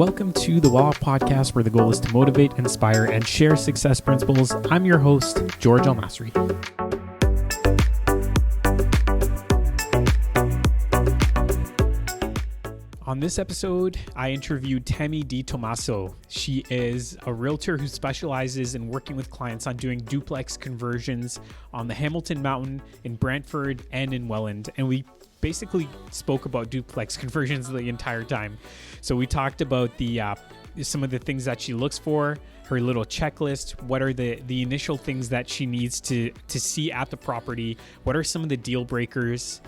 Welcome to the Welland podcast, where the goal is to motivate, inspire, and share success principles. I'm your host, George Masri. On this episode, I interviewed Tammy DiTomaso. She is a realtor who specializes in working with clients on doing duplex conversions on the Hamilton Mountain, in Brantford, and in Welland. And we basically spoke about duplex conversions the entire time. So we talked about some of the things that she looks for, her little checklist, what are the initial things that she needs to see at the property, what are some of the deal breakers,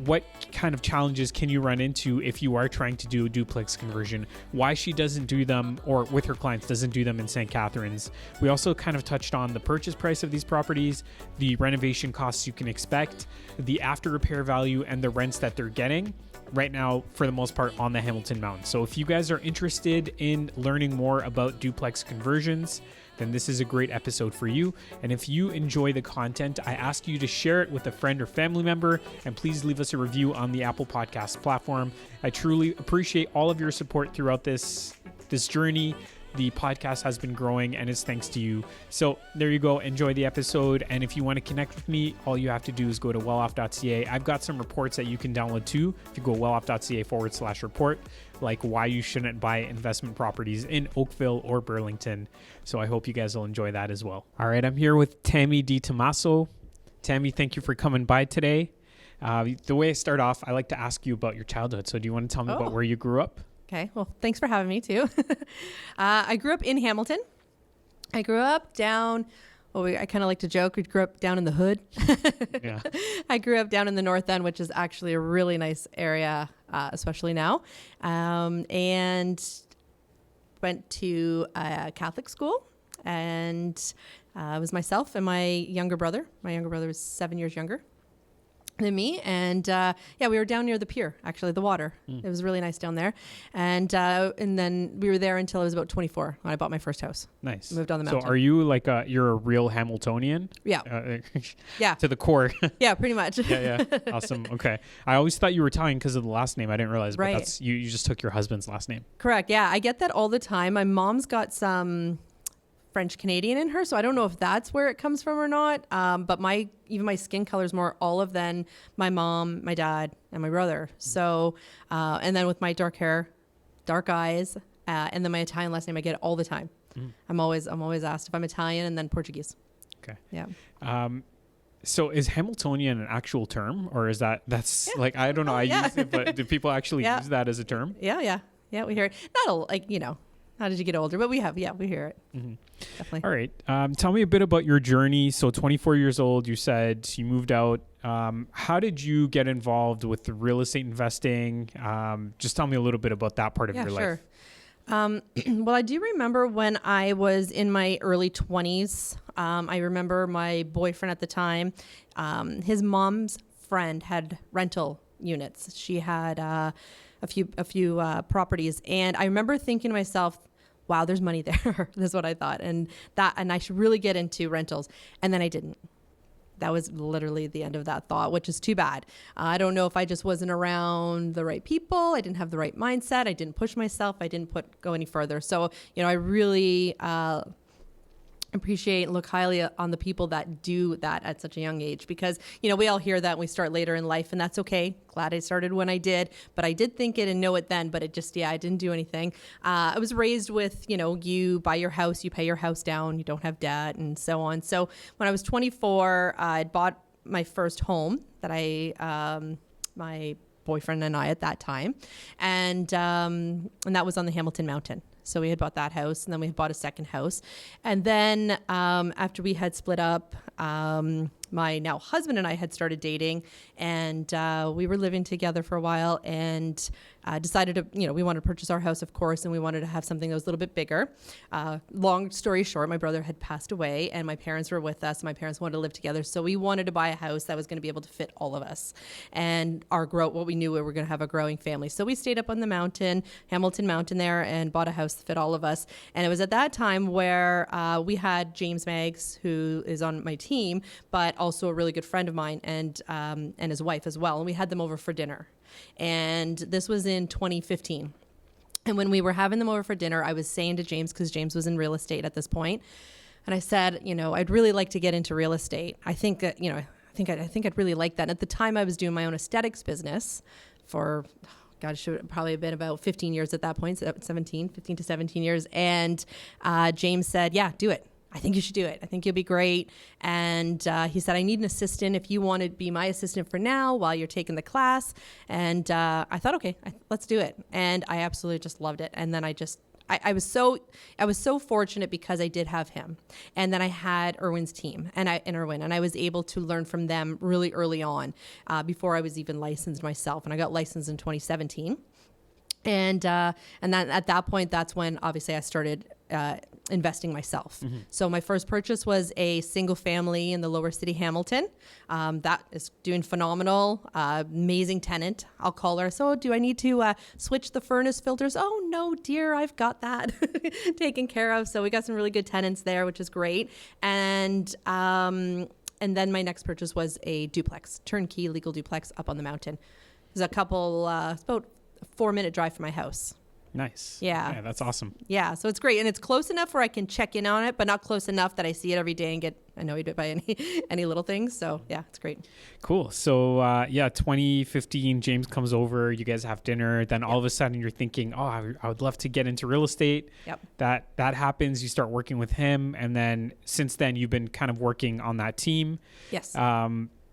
what kind of challenges can you run into if you are trying to do a duplex conversion, why she doesn't do them, or with her clients doesn't do them in St. Catharines. We also kind of touched on the purchase price of these properties, the renovation costs you can expect, the after repair value, and the rents that they're getting right now, for the most part, on the Hamilton Mountain. So if you guys are interested in learning more about duplex conversions, then this is a great episode for you. And if you enjoy the content, I ask you to share it with a friend or family member, and please leave us a review on the Apple Podcast platform. I truly appreciate all of your support throughout this journey. The podcast has been growing, and it's thanks to you. So there you go. Enjoy the episode. And if you want to connect with me, all you have to do is go to welloff.ca. I've got some reports that you can download too. If you go welloff.ca/report, like why you shouldn't buy investment properties in Oakville or Burlington. So I hope you guys will enjoy that as well. All right, I'm here with Tammy DiTomaso. Tammy, thank you for coming by today. The way I start off, I like to ask you about your childhood. So do you want to tell me about where you grew up? Okay, well, thanks for having me too. I grew up in Hamilton. I grew up down, I kind of like to joke, we grew up down in the hood. Yeah. I grew up down in the North End, which is actually a really nice area, especially now. And went to a Catholic school, and it was myself and my younger brother. My younger brother was 7 years younger than me, and we were down near the pier, actually, the water. It was really nice down there, and then we were there until I was about 24 when I bought my first house. Nice. Moved on the mountain. So are you you're a real Hamiltonian? Yeah. Yeah. To the core. Yeah, pretty much. Yeah. Awesome. Okay. I always thought you were Italian because of the last name. I didn't realize, right. But that's you just took your husband's last name. Correct. Yeah, I get that all the time. My mom's got some French Canadian in her, so I don't know if that's where it comes from or not. But even my skin color is more olive than my mom, my dad, and my brother. So, and then with my dark hair, dark eyes, and then my Italian last name, I get it all the time. I'm always asked if I'm Italian, and then Portuguese. Okay. Yeah. So is Hamiltonian an actual term, or is that's I don't know. Use it, but do people actually use that as a term? Yeah. We hear it. Not how did you get older? But we hear it. Mm-hmm. Definitely. All right. Tell me a bit about your journey. So 24 years old, you said you moved out. How did you get involved with the real estate investing? Just tell me a little bit about that part of your life. Well, I do remember when I was in my early 20s. I remember my boyfriend at the time, his mom's friend had rental units. She had a few properties, and I remember thinking to myself, wow, there's money there. That's what I thought. And I should really get into rentals. And then I didn't. That was literally the end of that thought, which is too bad. I don't know if I just wasn't around the right people. I didn't have the right mindset. I didn't push myself. I didn't go any further. So, I really appreciate and look highly on the people that do that at such a young age, because we all hear that and we start later in life, and that's okay. Glad I started when I did, but I did think it and know it then, but it just I didn't do anything. I was raised with you buy your house, you pay your house down, you don't have debt, and so on. So when I was 24, I'd bought my first home that my boyfriend and I at that time, and that was on the Hamilton Mountain. So we had bought that house, and then we had bought a second house. And then after we had split up, my now husband and I had started dating, and we were living together for a while, and decided to, we wanted to purchase our house, of course, and we wanted to have something that was a little bit bigger. Long story short, my brother had passed away, and my parents were with us. My parents wanted to live together, so we wanted to buy a house that was going to be able to fit all of us and what we knew we were going to have a growing family. So we stayed up on the mountain, Hamilton Mountain there, and bought a house to fit all of us. And it was at that time where we had James Maggs, who is on my team, but also a really good friend of mine, and his wife as well. And we had them over for dinner. And this was in 2015. And when we were having them over for dinner, I was saying to James, because James was in real estate at this point, and I said, I'd really like to get into real estate. I think that, I think I'd really like that. And at the time, I was doing my own aesthetics business for, God, it should probably have been about 15 years at that point, so 15 to 17 years. And James said, yeah, do it. I think you should do it. I think you'll be great. And he said, I need an assistant if you want to be my assistant for now while you're taking the class. And I thought, okay, let's do it. And I absolutely just loved it. And then I was so fortunate because I did have him. And then I had Erwin's team and I was able to learn from them really early on before I was even licensed myself. And I got licensed in 2017. And then at that point, that's when obviously I started investing myself. Mm-hmm. So my first purchase was a single family in the lower city, Hamilton. That is doing phenomenal, amazing tenant, I'll call her. So do I need to switch the furnace filters? Oh no, dear, I've got that taken care of. So we got some really good tenants there, which is great. And then my next purchase was a duplex, turnkey legal duplex up on the mountain. There's a couple, it's about a 4-minute drive from my house. Nice. Yeah, that's awesome. Yeah, so it's great. And it's close enough where I can check in on it, but not close enough that I see it every day and get annoyed by any little things. So yeah, it's great. Cool. So 2015, James comes over, you guys have dinner. Then all of a sudden you're thinking, I would love to get into real estate. Yep. That happens. You start working with him. And then since then you've been kind of working on that team. Yes.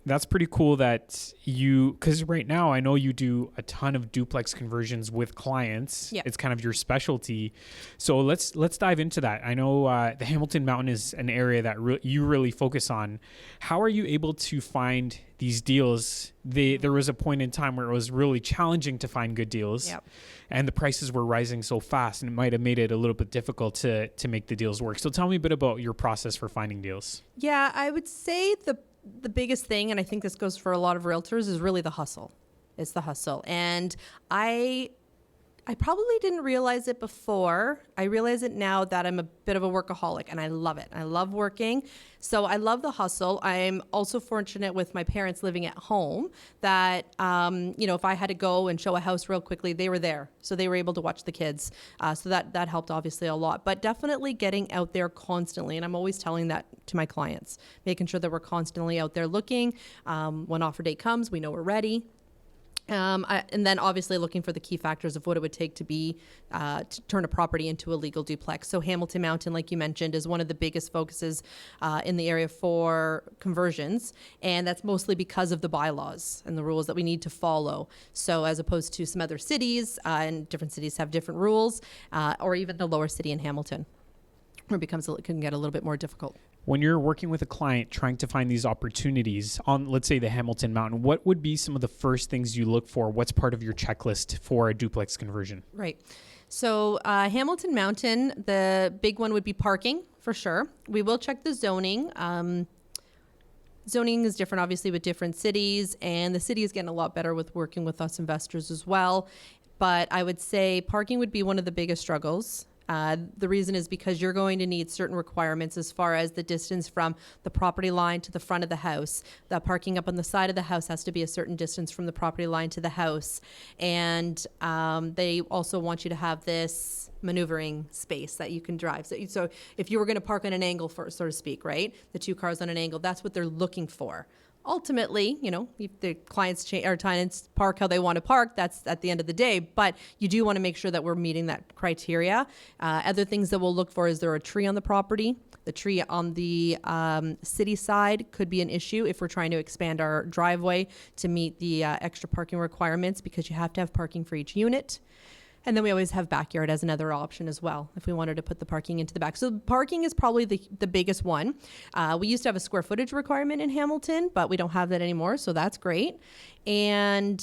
That's pretty cool that because right now I know you do a ton of duplex conversions with clients. Yeah. It's kind of your specialty. So let's dive into that. I know the Hamilton Mountain is an area that you really focus on. How are you able to find these deals? There was a point in time where it was really challenging to find good deals. Yep. And the prices were rising so fast, and it might have made it a little bit difficult to make the deals work. So tell me a bit about your process for finding deals. Yeah, I would say the biggest thing, and I think this goes for a lot of realtors, is really the hustle. It's the hustle. And I probably didn't realize it before. I realize it now that I'm a bit of a workaholic, and I love it. I love working. So I love the hustle. I'm also fortunate with my parents living at home that, if I had to go and show a house real quickly, they were there. So they were able to watch the kids. So that helped obviously a lot. But definitely getting out there constantly. And I'm always telling that to my clients, making sure that we're constantly out there looking. When offer date comes, we know we're ready. And then obviously looking for the key factors of what it would take to turn a property into a legal duplex. So Hamilton Mountain, like you mentioned, is one of the biggest focuses in the area for conversions. And that's mostly because of the bylaws and the rules that we need to follow. So as opposed to some other cities, and different cities have different rules, or even the lower city in Hamilton, where it can get a little bit more difficult. When you're working with a client trying to find these opportunities on, let's say, the Hamilton Mountain, what would be some of the first things you look for? What's part of your checklist for a duplex conversion? Right. So Hamilton Mountain, the big one would be parking for sure. We will check the zoning. Zoning is different, obviously, with different cities, and the city is getting a lot better with working with us investors as well. But I would say parking would be one of the biggest struggles. The reason is because you're going to need certain requirements as far as the distance from the property line to the front of the house. The parking up on the side of the house has to be a certain distance from the property line to the house. And they also want you to have this maneuvering space that you can drive. So if you were going to park on an angle, so to speak, right? The two cars on an angle, that's what they're looking for. Ultimately, if the tenants park how they want to park, that's at the end of the day. But you do want to make sure that we're meeting that criteria. Other things that we'll look for, is there a tree on the property? The tree on the city side could be an issue if we're trying to expand our driveway to meet the extra parking requirements, because you have to have parking for each unit. And then we always have backyard as another option as well, if we wanted to put the parking into the back. So parking is probably the biggest one. We used to have a square footage requirement in Hamilton, but we don't have that anymore, so that's great. And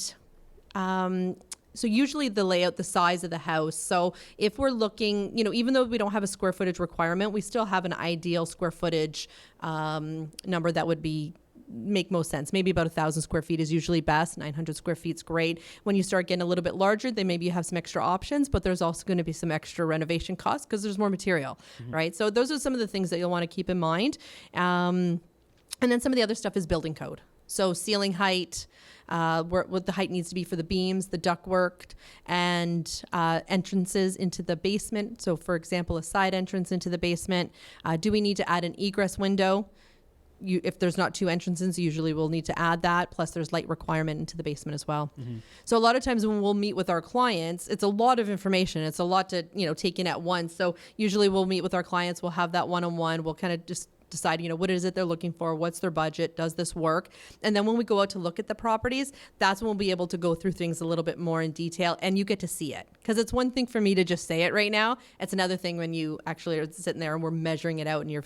so usually the layout, the size of the house. So if we're looking, even though we don't have a square footage requirement, we still have an ideal square footage number that would make most sense. Maybe about 1,000 square feet is usually best. 900 square feet is great. When you start getting a little bit larger, then maybe you have some extra options, but there's also going to be some extra renovation costs because there's more material, right? So those are some of the things that you'll want to keep in mind. And then some of the other stuff is building code. So ceiling height, what the height needs to be for the beams, the ductwork, and entrances into the basement. So for example, a side entrance into the basement. Do we need to add an egress window? If there's not two entrances, usually we'll need to add that. Plus there's light requirement into the basement as well. Mm-hmm. So a lot of times when we'll meet with our clients, it's a lot of information. It's a lot to, take in at once. So usually we'll meet with our clients. We'll have that one-on-one. We'll kind of just decide, what is it they're looking for? What's their budget? Does this work? And then when we go out to look at the properties, that's when we'll be able to go through things a little bit more in detail, and you get to see it. Because it's one thing for me to just say it right now. It's another thing when you actually are sitting there and we're measuring it out and you're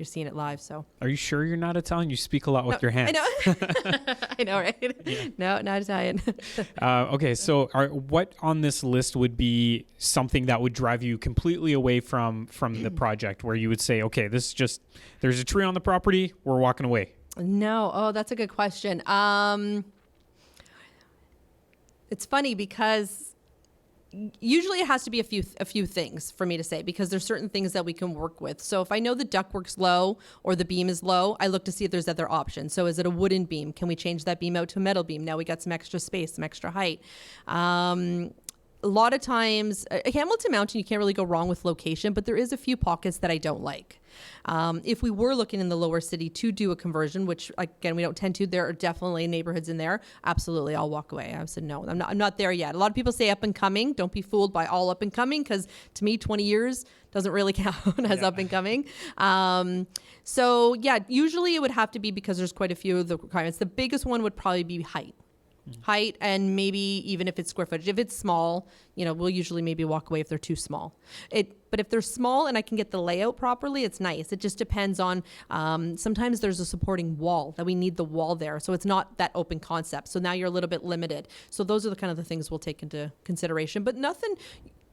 seeing it live. So are you sure you're not Italian? You speak a lot with your hands. I know. I know, right? Yeah. No, not Italian. Okay. So what on this list would be something that would drive you completely away from the project, where you would say, okay, this is just, there's a tree on the property, we're walking away? No. Oh, that's a good question. It's funny because usually it has to be a few things for me to say, because there's certain things that we can work with. So if I know the ductwork's low or the beam is low, I look to see if there's other options. So is it a wooden beam? Can we change that beam out to a metal beam? Now we got some extra space, some extra height. A lot of times, Hamilton Mountain, you can't really go wrong with location, but there is a few pockets that I don't like. If we were looking in the lower city to do a conversion, which again, we don't tend to, there are definitely neighborhoods in there. Absolutely. I'll walk away. I said, no, I'm not there yet. A lot of people say up and coming. Don't be fooled by all up and coming, because to me, 20 years doesn't really count as up and coming. So yeah, usually it would have to be, because there's quite a few of the requirements. The biggest one would probably be height. Height, and maybe even if it's square footage. If it's small, we'll usually maybe walk away if they're too small. But if they're small and I can get the layout properly, it's nice. It just depends on, sometimes there's a supporting wall that we need the wall there. So it's not that open concept. So now you're a little bit limited. So those are the kind of the things we'll take into consideration, but nothing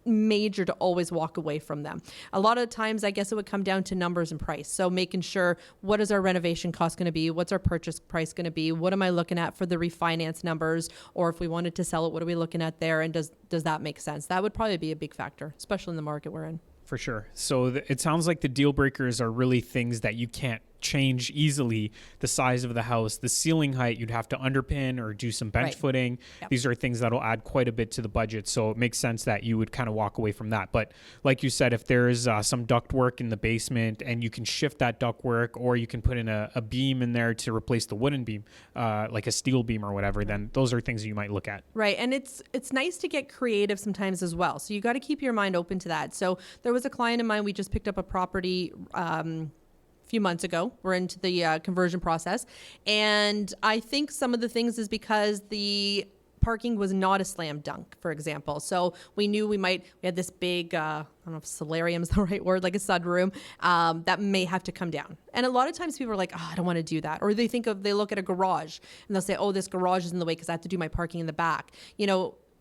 major to always walk away from them. A lot of times, I guess it would come down to numbers and price. So making sure, what is our renovation cost going to be? What's our purchase price going to be? What am I looking at for the refinance numbers? Or if we wanted to sell it, what are we looking at there? And does that make sense? That would probably be a big factor, especially in the market we're in. For sure. So it sounds like the deal breakers are really things that you can't change easily. The size of the house, the ceiling height, you'd have to underpin or do some bench footing. Yep. These are things that'll add quite a bit to the budget. So it makes sense that you would kind of walk away from that. But like you said, if there's some duct work in the basement and you can shift that duct work, or you can put in a beam in there to replace the wooden beam, like a steel beam or whatever, then those are things that you might look at. Right. And it's nice to get creative sometimes as well. So you got to keep your mind open to that. So there was a client of mine, we just picked up a property few months ago. We're into the conversion process. And I think some of the things is because the parking was not a slam dunk, for example. So we knew we had this big, I don't know if solarium is the right word, like a sunroom, that may have to come down. And a lot of times people are like, oh, I don't want to do that. Or they look at a garage and they'll say, oh, this garage is in the way because I have to do my parking in the back.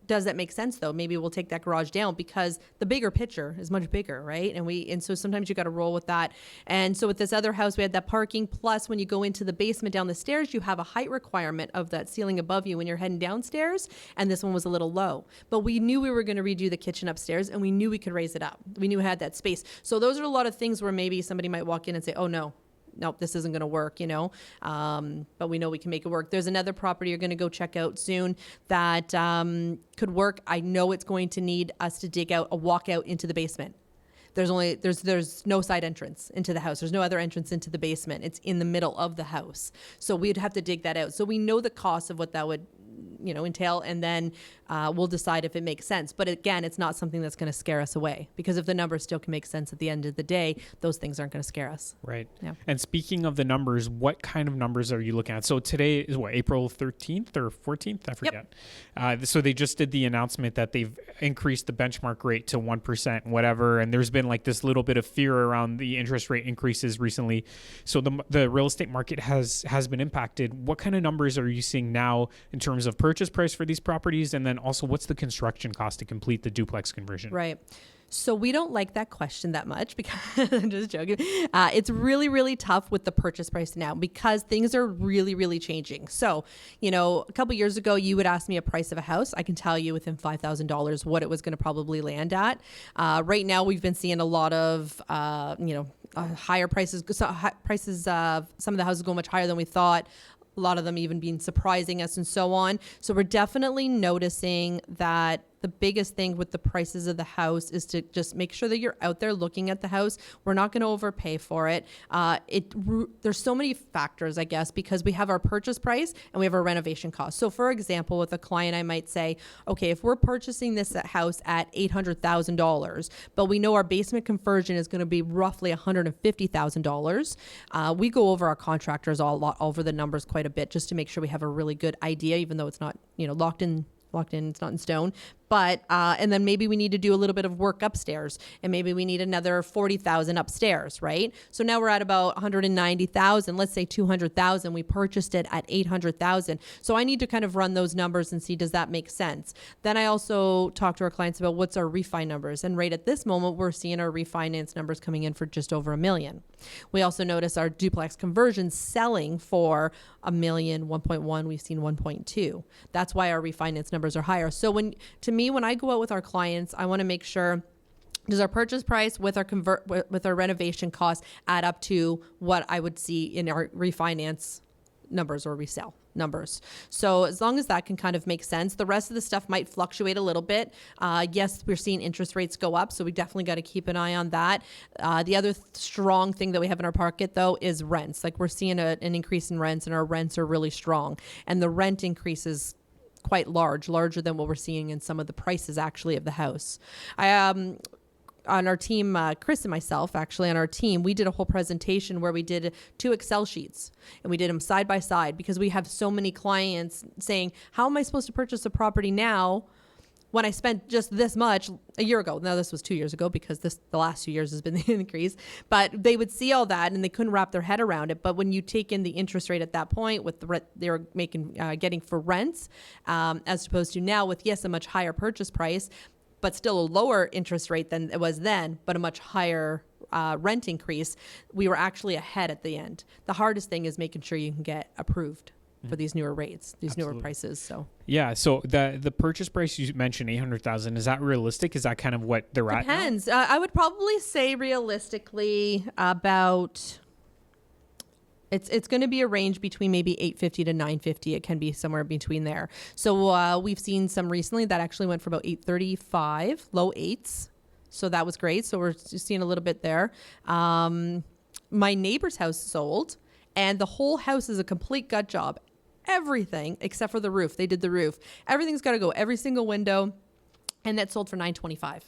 Does that make sense though? Maybe we'll take that garage down, because the bigger picture is much bigger, right? And so sometimes you got to roll with that. And so with this other house, we had that parking. Plus, when you go into the basement down the stairs, you have a height requirement of that ceiling above you when you're heading downstairs. And this one was a little low, but we knew we were going to redo the kitchen upstairs, and we knew we could raise it up. We knew we had that space. So those are a lot of things where maybe somebody might walk in and say, oh no, this isn't going to work, but we know we can make it work. There's another property you're going to go check out soon that could work. I know it's going to need us to dig out a walkout into the basement. There's no side entrance into the house. There's no other entrance into the basement. It's in the middle of the house. So we'd have to dig that out. So we know the cost of what that would entail, and then we'll decide if it makes sense. But again, it's not something that's going to scare us away, because if the numbers still can make sense at the end of the day, those things aren't going to scare us. Right. Yeah. And speaking of the numbers, what kind of numbers are you looking at? So today is April 13th or 14th? I forget. Yep. So they just did the announcement that they've increased the benchmark rate to 1% and whatever. And there's been like this little bit of fear around the interest rate increases recently. So the real estate market has been impacted. What kind of numbers are you seeing now in terms of purchase price for these properties? And then also, what's the construction cost to complete the duplex conversion? Right. So we don't like that question that much, because I'm just joking. It's really, really tough with the purchase price now, because things are really, really changing. So, a couple years ago, you would ask me a price of a house. I can tell you within $5,000 what it was going to probably land at. Right now, we've been seeing a lot of, higher prices. Prices of some of the houses go much higher than we thought. A lot of them even being surprising us and so on. So we're definitely noticing that the biggest thing with the prices of the house is to just make sure that you're out there looking at the house. We're not going to overpay for it. There's so many factors, I guess, because we have our purchase price and we have our renovation cost. So for example, with a client, I might say, okay, if we're purchasing this house at $800,000, but we know our basement conversion is going to be roughly $150,000, we go over our contractors over the numbers quite a bit just to make sure we have a really good idea, even though it's not, locked in, it's not in stone. But, and then maybe we need to do a little bit of work upstairs, and maybe we need another 40,000 upstairs, right? So now we're at about 190,000, let's say 200,000. We purchased it at 800,000. So I need to kind of run those numbers and see, does that make sense? Then I also talk to our clients about what's our refi numbers. And right at this moment, we're seeing our refinance numbers coming in for just over $1 million. We also notice our duplex conversions selling for $1 million, 1.1, we've seen 1.2. That's why our refinance numbers are higher. So when I go out with our clients, I want to make sure, does our purchase price with our renovation costs add up to what I would see in our refinance numbers or resale numbers? So as long as that can kind of make sense, the rest of the stuff might fluctuate a little bit. Yes, we're seeing interest rates go up, so we definitely got to keep an eye on that. The other strong thing that we have in our market, though, is rents. Like, we're seeing an increase in rents, and our rents are really strong. And the rent increases quite larger than what we're seeing in some of the prices actually of the house. On our team, Chris and myself, actually on our team, we did a whole presentation where we did 2 Excel sheets, and we did them side by side because we have so many clients saying, how am I supposed to purchase a property now when I spent just this much a year ago? Now, this was 2 years ago because the last 2 years has been the increase, but they would see all that and they couldn't wrap their head around it. But when you take in the interest rate at that point with the rent they were getting for rents, as opposed to now with, yes, a much higher purchase price, but still a lower interest rate than it was then, but a much higher rent increase, we were actually ahead at the end. The hardest thing is making sure you can get approved for these newer rates, these Absolutely. Newer prices. So yeah, so the purchase price you mentioned, 800,000, is that realistic? Is that kind of what they're at? Depends. I would probably say realistically about it's going to be a range between maybe 850 to 950. It can be somewhere between there. So we've seen some recently that actually went for about 835, low eights. So that was great. So we're just seeing a little bit there. My neighbor's house sold, and the whole house is a complete gut job. Everything except for the roof. They did the roof. Everything's got to go, every single window, and that sold for $925.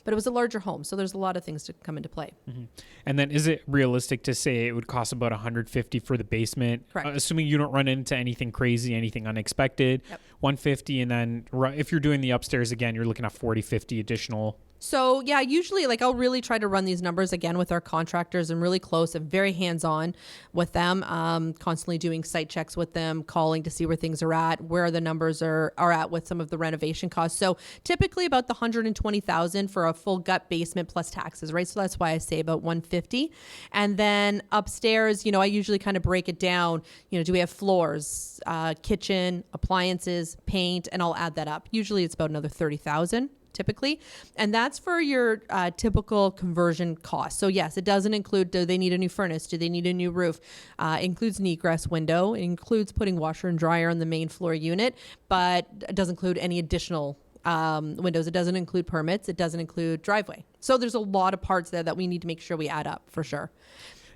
But it was a larger home, so there's a lot of things to come into play. Mm-hmm. And then, is it realistic to say it would cost about $150 for the basement? Correct. Assuming you don't run into anything crazy, anything unexpected. Yep. $150, and then if you're doing the upstairs again, you're looking at $40, $50 additional. So yeah, usually I'll really try to run these numbers again with our contractors and really close and very hands-on with them, constantly doing site checks with them, calling to see where things are at, where the numbers are at with some of the renovation costs. So typically about the $120,000 for a full gut basement plus taxes, right? So that's why I say about $150. And then upstairs, I usually kind of break it down. Do we have floors, kitchen, appliances, paint, and I'll add that up. Usually it's about another $30,000. Typically. And that's for your typical conversion cost. So yes, it doesn't include, do they need a new furnace? Do they need a new roof? It includes an egress window. It includes putting washer and dryer on the main floor unit, but it doesn't include any additional windows. It doesn't include permits. It doesn't include driveway. So there's a lot of parts there that we need to make sure we add up for sure.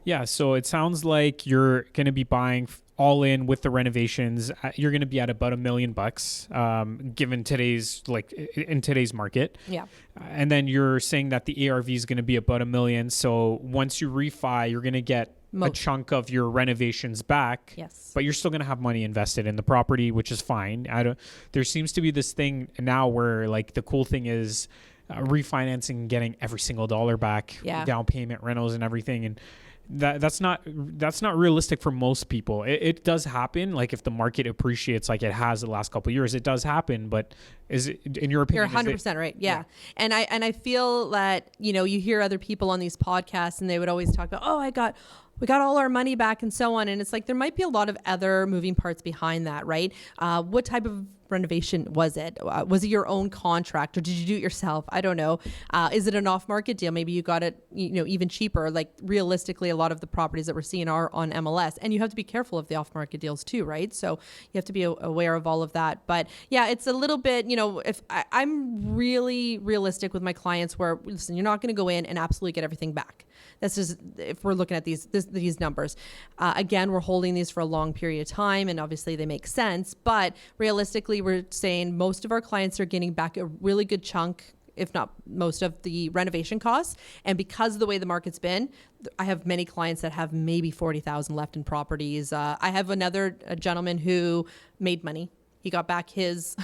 Yeah. So it sounds like you're going to be buying all in with the renovations. You're going to be at about $1 million, given in today's market. Yeah. And then you're saying that the ARV is going to be about $1 million. So once you refi, you're going to get a chunk of your renovations back. Yes. But you're still going to have money invested in the property, which is fine. There seems to be this thing now where the cool thing is refinancing and getting every single dollar back, down payment, rentals, and everything. And that's not realistic for most people. It does happen, if the market appreciates like it has the last couple of years, it does happen. But is it, in your opinion, you're 100% right? Yeah. And I feel that you hear other people on these podcasts and they would always talk about, I got we got all our money back and so on. And it's like, there might be a lot of other moving parts behind that, right? What type of renovation was it? Was it your own contract, or did you do it yourself? I don't know. Is it an off-market deal? Maybe you got it, even cheaper. Like realistically, a lot of the properties that we're seeing are on MLS, and you have to be careful of the off-market deals too, right? So you have to be aware of all of that. But yeah, it's a little bit, if I'm really realistic with my clients, where listen, you're not going to go in and absolutely get everything back. That's just, if we're looking at these numbers. Again, we're holding these for a long period of time, and obviously they make sense. But realistically, we're saying most of our clients are getting back a really good chunk, if not most, of the renovation costs. And because of the way the market's been, I have many clients that have maybe $40,000 left in properties. I have a gentleman who made money. He got back his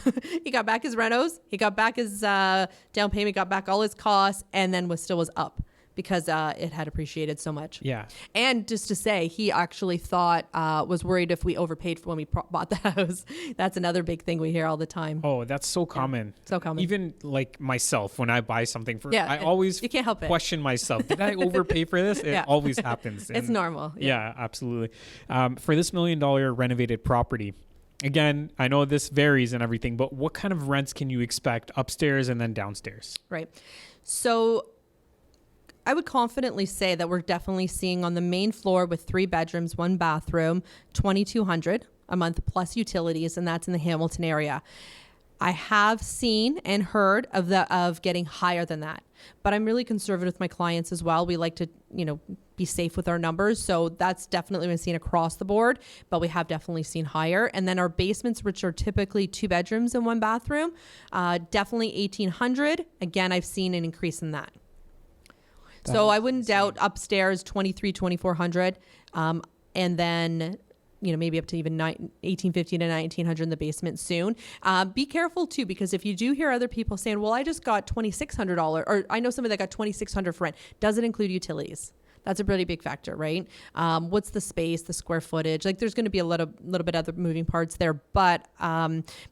he got back his renos, he got back his down payment, got back all his costs, and then was up because it had appreciated so much. Yeah. And just to say, he actually was worried if we overpaid for when we bought the house. That's another big thing we hear all the time. Oh, that's so common. Yeah, so common. Even like myself, when I buy something I you always can't help it. question myself. Did I overpay for this? It always happens. It's normal. Yeah, absolutely. For this $1 million renovated property, again, I know this varies and everything, but what kind of rents can you expect upstairs and then downstairs? Right. So I would confidently say that we're definitely seeing on the main floor with 3 bedrooms, 1 bathroom, $2,200 a month plus utilities, and that's in the Hamilton area. I have seen and heard of getting higher than that, but I'm really conservative with my clients as well. We like to, be safe with our numbers. So that's definitely been seen across the board, but we have definitely seen higher. And then our basements, which are typically 2 bedrooms and 1 bathroom, definitely $1,800. Again, I've seen an increase in that. So I wouldn't doubt upstairs $2,300, $2,400, and then maybe up to even $1,850 to $1,900 in the basement soon. Be careful too, because if you do hear other people saying, "Well, I just got $2,600," or I know somebody that got $2,600 for rent, does it include utilities? That's a really big factor, right? What's the space, the square footage? Like, there's going to be a little bit other moving parts there, but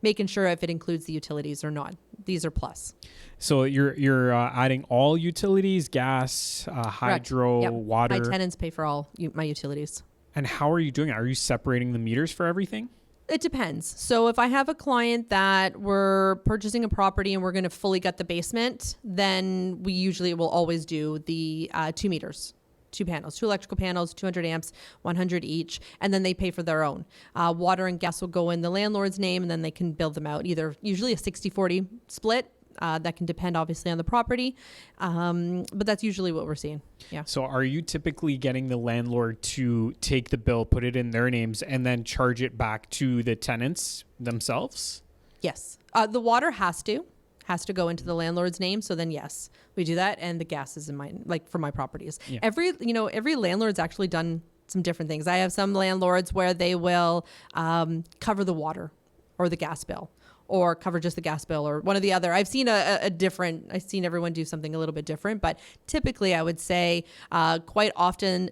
making sure if it includes the utilities or not. These are plus. So you're adding all utilities, gas, hydro, water. My tenants pay for all my utilities. And how are you doing it? Are you separating the meters for everything? It depends. So if I have a client that we're purchasing a property and we're going to fully gut the basement, then we usually will always do the 2 meters. 2 panels, 2 electrical panels, 200 amps, 100 each, and then they pay for their own. Water and gas will go in the landlord's name, and then they can build them out, usually a 60-40 split. That can depend obviously on the property, but that's usually what we're seeing. Yeah. So are you typically getting the landlord to take the bill, put it in their names, and then charge it back to the tenants themselves? Yes. The water has to go into the landlord's name. So then yes, we do that. And the gas is in mine, like for my properties. Yeah. Every landlord's actually done some different things. I have some landlords where they will cover the water or the gas bill, or cover just the gas bill, or one or the other. I've seen I've seen everyone do something a little bit different, but typically I would say quite often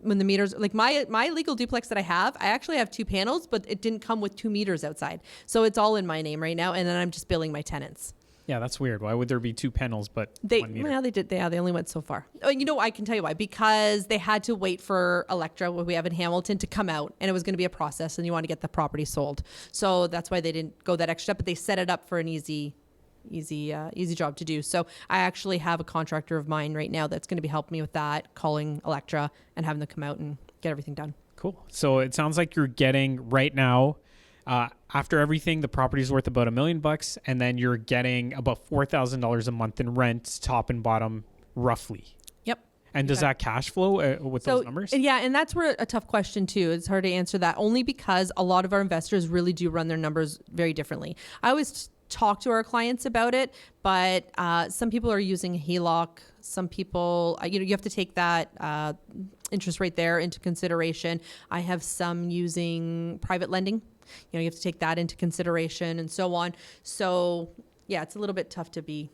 when the meters, like my legal duplex that I actually have 2 panels, but it didn't come with 2 meters outside. So it's all in my name right now. And then I'm just billing my tenants. Yeah, that's weird. Why would there be 2 panels but 1 meter? Well, they only went so far. Oh, I can tell you why. Because they had to wait for Electra, what we have in Hamilton, to come out, and it was going to be a process, and you want to get the property sold. So that's why they didn't go that extra step, but they set it up for an easy job to do. So I actually have a contractor of mine right now that's going to be helping me with that, calling Electra and having them come out and get everything done. Cool. So it sounds like you're getting right now, after everything, the property is worth about $1 million, and then you're getting about $4,000 a month in rent, top and bottom, roughly. Yep. And does that cash flow with those numbers? Yeah, and that's where a tough question too. It's hard to answer that, only because a lot of our investors really do run their numbers very differently. I always talk to our clients about it, but some people are using a HELOC. Some people, you have to take that interest rate there into consideration. I have some using private lending. You have to take that into consideration and so on. So yeah, it's a little bit tough to be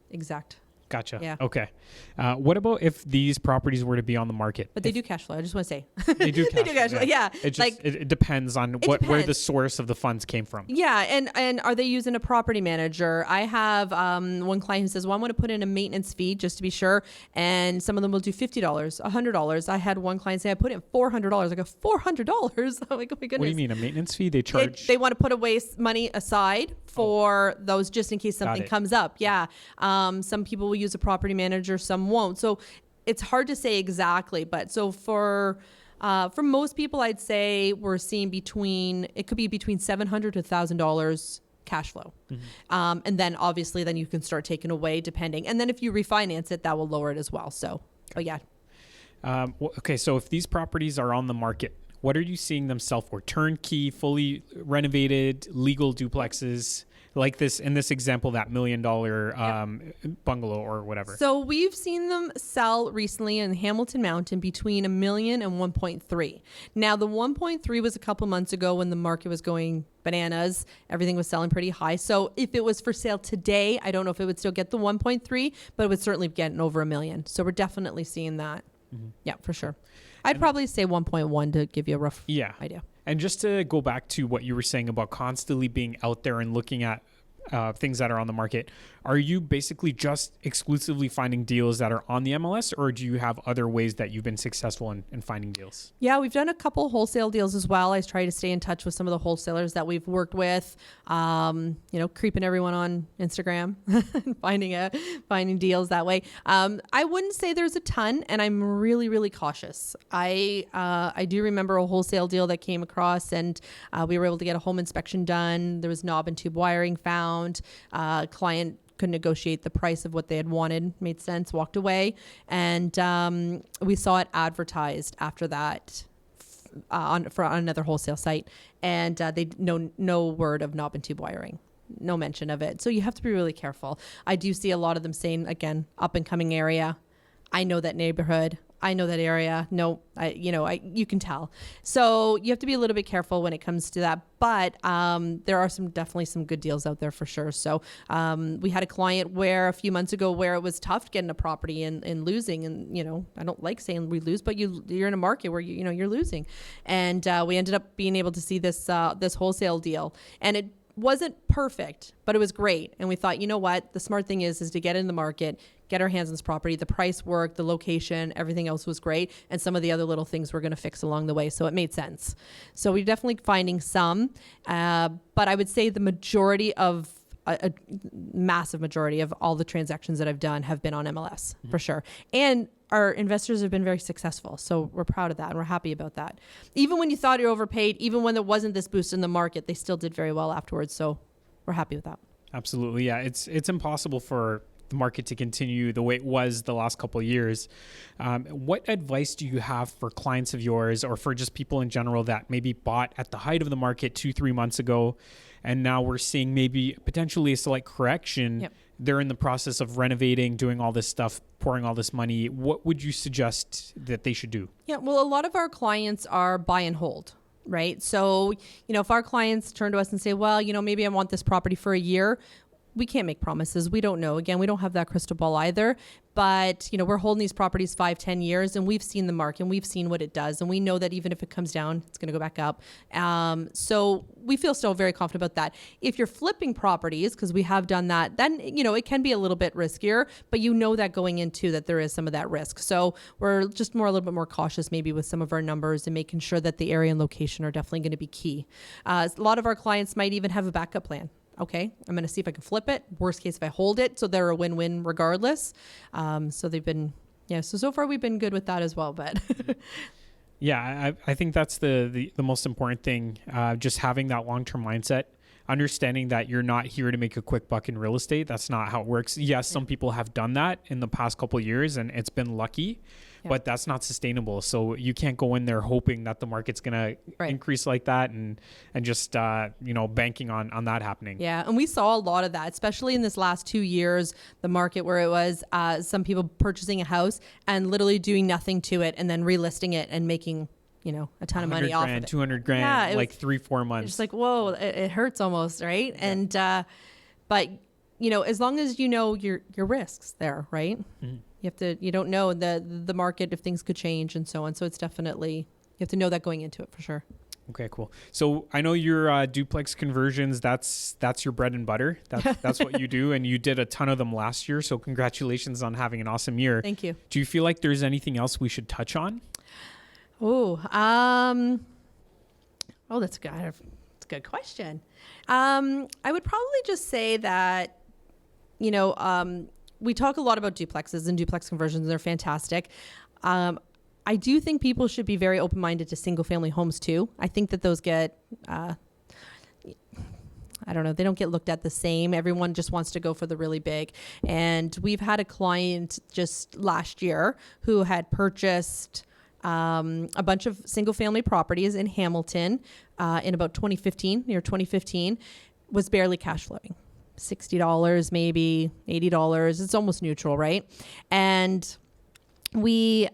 exact. Gotcha. Yeah. Okay. What about if these properties were to be on the market? But they do cash flow. I just want to say. They do They do cash flow. Yeah. It just it depends on where depends. the source of the funds came from. Yeah, and are they using a property manager? I have one client who says, well, I want to put in a maintenance fee just to be sure, and some of them will do $50, $100. I had one client say, I put in $400. I go, $400? I'm like, oh my goodness. What do you mean, a maintenance fee? They charge? They want to put away money aside for those just in case something comes up. Yeah. Some people will use a property manager, some won't. So it's hard to say exactly, but so for most people, I'd say we're seeing it could be between $700 to $1,000 cash flow. Mm-hmm. And then obviously then you can start taking away depending. And then if you refinance it, that will lower it as well. So, but yeah. Okay. So if these properties are on the market, what are you seeing them sell for? Turnkey, fully renovated, legal duplexes? Like this, in this example, that $1 million bungalow or whatever. So we've seen them sell recently in Hamilton Mountain between $1 million and 1.3. Now the 1.3 was a couple months ago when the market was going bananas. Everything was selling pretty high. So if it was for sale today, I don't know if it would still get the 1.3, but it would certainly be getting over $1 million. So we're definitely seeing that. Mm-hmm. Yeah, for sure. I'd probably say 1.1 to give you a rough idea. And just to go back to what you were saying about constantly being out there and looking at things that are on the market, are you basically just exclusively finding deals that are on the MLS, or do you have other ways that you've been successful in finding deals? Yeah, we've done a couple wholesale deals as well. I try to stay in touch with some of the wholesalers that we've worked with, creeping everyone on Instagram, finding deals that way. I wouldn't say there's a ton, and I'm really, really cautious. I do remember a wholesale deal that came across, and we were able to get a home inspection done. There was knob and tube wiring found. Client could negotiate the price of what they had wanted, made sense, walked away. And we saw it advertised after that on another wholesale site. And they no word of knob and tube wiring, no mention of it. So you have to be really careful. I do see a lot of them saying, again, up and coming area. I know that neighborhood. I know that area. No, you can tell. So you have to be a little bit careful when it comes to that. But there are definitely some good deals out there for sure. So we had a client where a few months ago where it was tough getting a property and losing. And, I don't like saying we lose, but you're in a market where you're losing. And we ended up being able to see this wholesale deal. And it wasn't perfect, but it was great. And we thought, you know what? The smart thing is to get in the market, get our hands on this property. The price worked, the location, everything else was great. And some of the other little things we're going to fix along the way. So it made sense. So we're definitely finding some. But I would say the majority of a massive majority of all the transactions that I've done have been on MLS for sure. And our investors have been very successful. So we're proud of that and we're happy about that. Even when you thought you're overpaid, even when there wasn't this boost in the market, they still did very well afterwards. So we're happy with that. Absolutely. Yeah. It's impossible for the market to continue the way it was the last couple of years. What advice do you have for clients of yours or for just people in general that maybe bought at the height of the market 2-3 months ago, and now we're seeing maybe potentially a slight correction? Yep. They're in the process of renovating, doing all this stuff, pouring all this money. What would you suggest that they should do? Yeah, well, a lot of our clients are buy and hold, right? So, if our clients turn to us and say, well, maybe I want this property for a year, we can't make promises. We don't know. Again, we don't have that crystal ball either. But, we're holding these properties 5-10 years and we've seen the market and we've seen what it does. And we know that even if it comes down, it's going to go back up. So we feel still very confident about that. If you're flipping properties, because we have done that, then, it can be a little bit riskier, but that going into that there is some of that risk. So we're just a little bit more cautious maybe with some of our numbers and making sure that the area and location are definitely going to be key. A lot of our clients might even have a backup plan. Okay, I'm going to see if I can flip it. Worst case, if I hold it. So they're a win-win regardless. So they've been, so far we've been good with that as well. But yeah, I think that's the most important thing. Just having that long-term mindset, understanding that you're not here to make a quick buck in real estate. That's not how it works. Yes, some people have done that in the past couple of years and it's been lucky. Yeah. But that's not sustainable. So you can't go in there hoping that the market's going to increase like that and just, banking on that happening. Yeah. And we saw a lot of that, especially in this last 2 years, the market where it was some people purchasing a house and literally doing nothing to it and then relisting it and making, a ton of money off of it. 200 grand, like 3-4 months. It's like, whoa, it hurts almost. Right. Yeah. And, but as long as you know your risks there, right? You don't know the market, if things could change and so on. So it's definitely, you have to know that going into it for sure. Okay, cool. So I know your duplex conversions, that's your bread and butter. That's what you do. And you did a ton of them last year. So congratulations on having an awesome year. Thank you. Do you feel like there's anything else we should touch on? That's a good question. I would probably just say that, we talk a lot about duplexes and duplex conversions. They're fantastic. I do think people should be very open-minded to single-family homes too. I think that those get, I don't know, they don't get looked at the same. Everyone just wants to go for the really big. And we've had a client just last year who had purchased a bunch of single-family properties in Hamilton in about 2015, near 2015, was barely cash flowing. $60, maybe $80. It's almost neutral, right? And we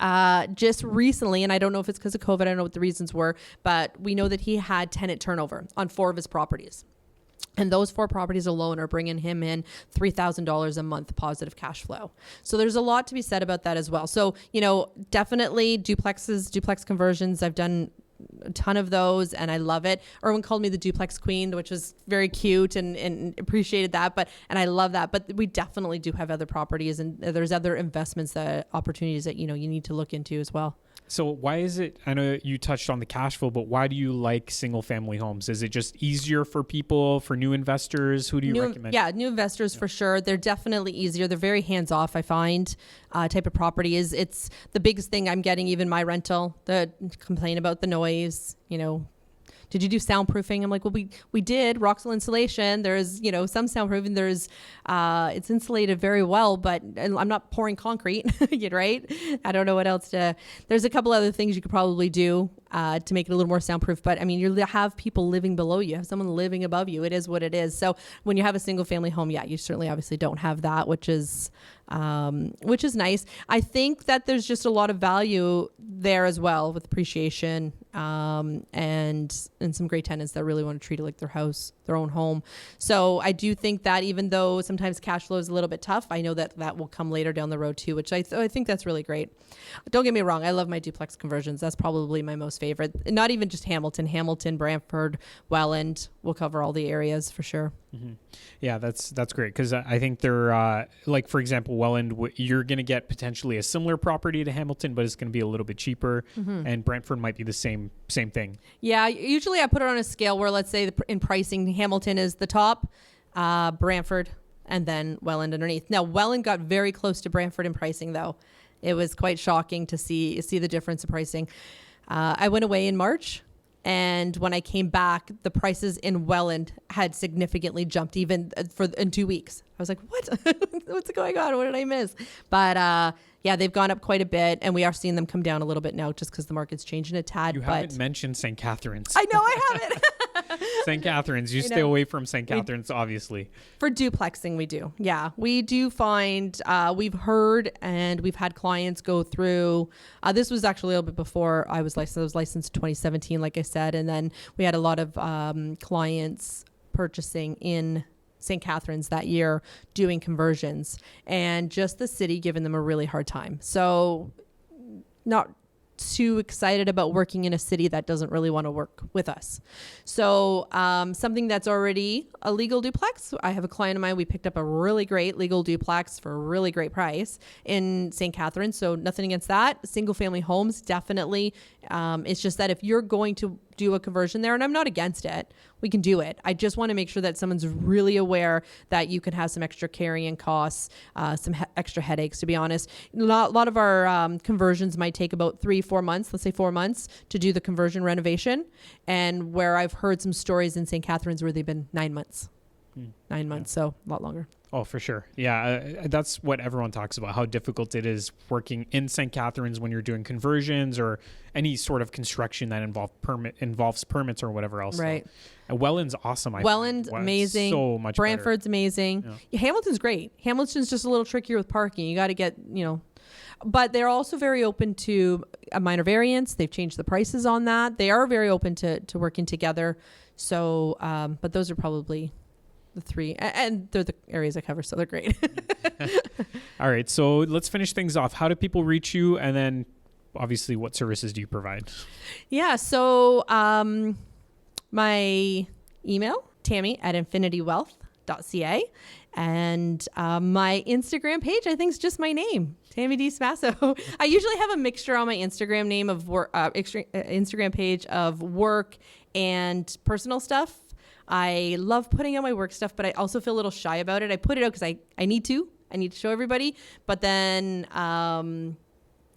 just recently, and I don't know if it's because of COVID, I don't know what the reasons were, but we know that he had tenant turnover on 4 of his properties. And those 4 properties alone are bringing him in $3,000 a month positive cash flow. So there's a lot to be said about that as well. So, definitely duplex conversions. I've done a ton of those and I love it. Erwin called me the duplex queen, which was very cute and appreciated that. And I love that. But we definitely do have other properties and there's other investments, opportunities that, you need to look into as well. So why is it, I know you touched on the cash flow, but why do you like single family homes? Is it just easier for people, for new investors? Who do you recommend? Yeah, new investors for sure. They're definitely easier. They're very hands off, I find, type of property is. It's the biggest thing I'm getting, even my rental, the complain about the noise, did you do soundproofing? I'm like, well, we did Roxel insulation. There's, some soundproofing. There's, it's insulated very well, but I'm not pouring concrete, right? I don't know what else there's a couple other things you could probably do to make it a little more soundproof. But I mean, you have people living below you, have someone living above you. It is what it is. So when you have a single family home, you certainly obviously don't have that, which is nice. I think that there's just a lot of value there as well with appreciation, and some great tenants that really want to treat it like their house, their own home. So I do think that even though sometimes cash flow is a little bit tough, I know that will come later down the road too, which I think that's really great. Don't get me wrong. I love my duplex conversions. That's probably my most favorite. Not even just Hamilton, Brantford, Welland. We'll cover all the areas for sure. Mm-hmm. Yeah, that's great because I think they're like, for example, Welland, you're going to get potentially a similar property to Hamilton, but it's going to be a little bit cheaper, and Brantford might be the same thing. Yeah, usually I put it on a scale where, let's say in pricing, Hamilton is the top, Brantford, and then Welland underneath. Now, Welland got very close to Brantford in pricing, though. It was quite shocking to see the difference in pricing. I went away in March. And when I came back, the prices in Welland had significantly jumped even in 2 weeks. I was like, what? What's going on? What did I miss? But they've gone up quite a bit, and we are seeing them come down a little bit now just because the market's changing a tad. You haven't mentioned St. Catharines. I know I haven't. St. Catharines. You stay away from St. Catharines, obviously. For duplexing, we do. Yeah, we do find, we've heard and we've had clients go through, this was actually a little bit before I was licensed. I was licensed in 2017, like I said. And then we had a lot of clients purchasing in St. Catharines that year doing conversions, and just the city giving them a really hard time. So not too excited about working in a city that doesn't really want to work with us. So something that's already a legal duplex. I have a client of mine. We picked up a really great legal duplex for a really great price in St. Catharines. So nothing against that. Single family homes, definitely. It's just that if you're going to do a conversion there, and I'm not against it, we can do it. I just want to make sure that someone's really aware that you can have some extra carrying costs, some extra headaches, to be honest. A lot of our conversions might take about 3-4 months, let's say 4 months, to do the conversion renovation. And where I've heard some stories in St. Catharines where they've been 9 months. 9 months, so a lot longer. Oh, for sure. Yeah, that's what everyone talks about, how difficult it is working in St. Catharines when you're doing conversions or any sort of construction that involves permits or whatever else. Right. So, Welland's awesome. Welland's amazing. So much Brantford's better. Amazing. Yeah. Hamilton's great. Hamilton's just a little trickier with parking. You got to get, but they're also very open to a minor variance. They've changed the prices on that. They are very open to working together. So, but those are probably the three, and they're the areas I cover, so they're great. All right, so let's finish things off. How do people reach you? And then obviously, what services do you provide? Yeah, so my email, tammy@infinitywealth.ca. And my Instagram page, I think, is just my name, Tammy DiTomaso. I usually have a mixture on my Instagram name of Instagram page of work and personal stuff. I love putting out my work stuff, but I also feel a little shy about it. I put it out because I need to. I need to show everybody. But then, I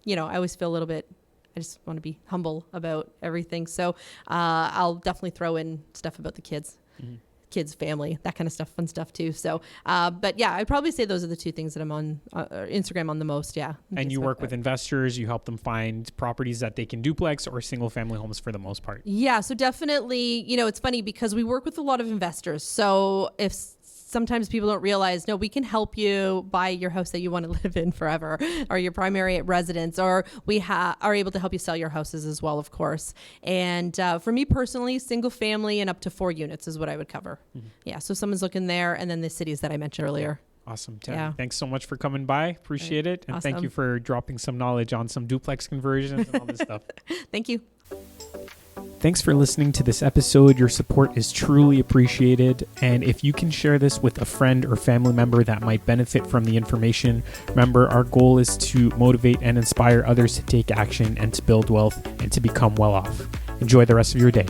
always feel a little bit, I just want to be humble about everything. So I'll definitely throw in stuff about the kids. Mm-hmm. Kids, family, that kind of stuff, fun stuff too. So, but yeah, I'd probably say those are the two things that I'm on Instagram on the most. Yeah. And you work with investors, you help them find properties that they can duplex or single family homes for the most part. Yeah. So definitely, it's funny because we work with a lot of investors. So if sometimes people don't realize, no, we can help you buy your house that you want to live in forever, or your primary residence, or we are able to help you sell your houses as well, of course. And for me personally, single family and up to 4 units is what I would cover. Mm-hmm. Yeah. So someone's looking there, and then the cities that I mentioned earlier. Awesome, Tammy. Yeah. Thanks so much for coming by. Appreciate it. And awesome. Thank you for dropping some knowledge on some duplex conversions and all this stuff. Thank you. Thanks for listening to this episode. Your support is truly appreciated. And if you can share this with a friend or family member that might benefit from the information, remember, our goal is to motivate and inspire others to take action and to build wealth and to become well off. Enjoy the rest of your day.